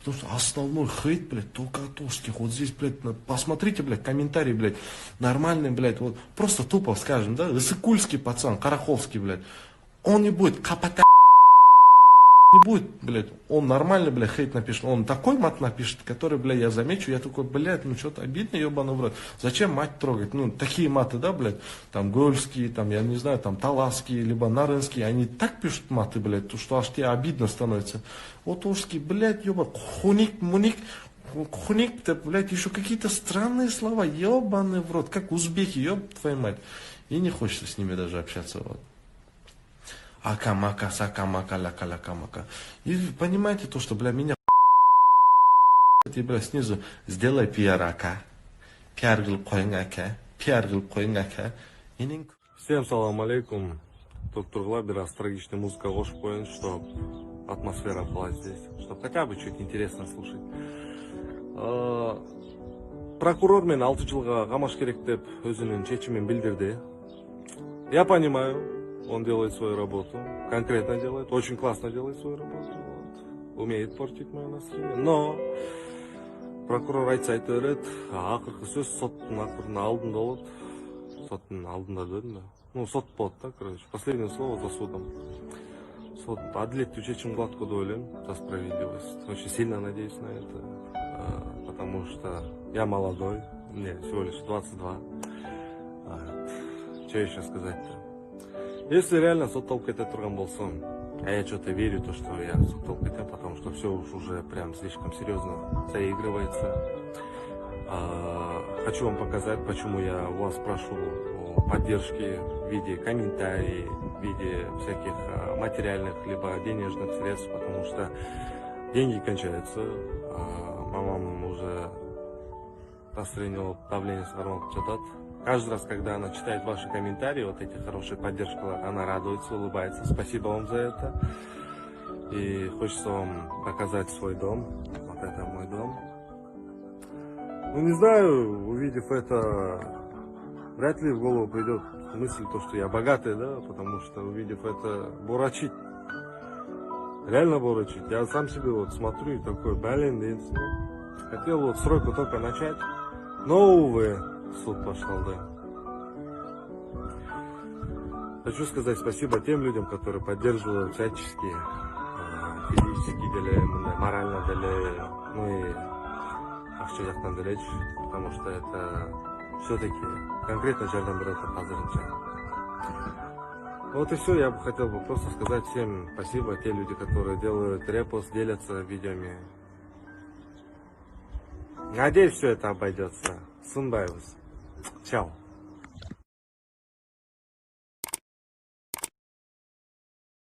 Потому что основной хейт, блядь, только от узких. Вот здесь, блядь, посмотрите, блядь, комментарии, блядь, нормальный, блядь, вот просто тупо скажем, да, Исыкульский пацан, Караховский, блядь, он не будет капать, не будет, блядь, он нормально, блядь, хейт напишет, он такой мат напишет, который, блядь, я замечу, я такой, блядь, ну что-то обидно, ебаный в рот, зачем мать трогать, ну, такие маты, да, блядь, там, гольские, там, я не знаю, там, таласские, либо нарынские, они так пишут маты, блядь, что аж тебе обидно становится, вот узкий, блядь, ебаный, хуник, муник, хуник, блядь, еще какие-то странные слова, ебаный в рот, как узбеки, еб твою мать, и не хочется с ними даже общаться, вот. Акамака, сакамака, лакалакамака. И понимаете то, что, бля, меня и, бля, снизу сделай пиарака. Пиаргил коингака. Пиаргил коингака. Всем салам алейкум. Доктор biraz трагичная музыка ложь поинт, что атмосфера была здесь. Чтобы хотя бы чуть интересно слушать. Прокурор мен 6 жылга камаш керек деп өзүнүн чечимин билдирди. Я понимаю. Он делает свою работу, конкретно делает, очень классно делает свою работу, вот. Умеет портить мое настроение. Но прокурор айтса айта берет, акыркы сөз соттун алдында болот. Соттун алдында дедим да. Ну, сот болот да, короче. Последнее слово за судом. Сот адилеттүү чечим кылат го деп ойлойм, за справедливость. Очень сильно надеюсь на это, потому что я молодой, мне всего лишь 22. Что еще сказать-то? Если реально сотталып кете турган болсом, а я что-то верю, то, что я сотталып кетем, потому что все уж уже прям слишком серьезно заигрывается. Хочу вам показать, почему я у вас прошу о поддержке в виде комментариев, в виде всяких материальных либо денежных средств, потому что деньги кончаются, мамам уже настроение давление сорвал что-то. Каждый раз, когда она читает ваши комментарии, вот эти хорошие поддержки, она радуется, улыбается. Спасибо вам за это. И хочется вам показать свой дом. Вот это мой дом. Ну, не знаю, увидев это, вряд ли в голову придет мысль, то, что я богатый, да, потому что, увидев это, бурачить. Реально бурачить. Я сам себе вот смотрю и такой, блин, хотел вот стройку только начать, но, увы. Суд пошел, да. Хочу сказать спасибо тем людям, которые поддерживают всячески, физически, морально, ну и акча жактан делечь, потому что это все-таки конкретно жардам берет азырынча. Вот и все, я бы хотел просто сказать всем спасибо, те люди, которые делают репост, делятся видеоми. Надеюсь, все это обойдется. Сунбайбыз. Чао.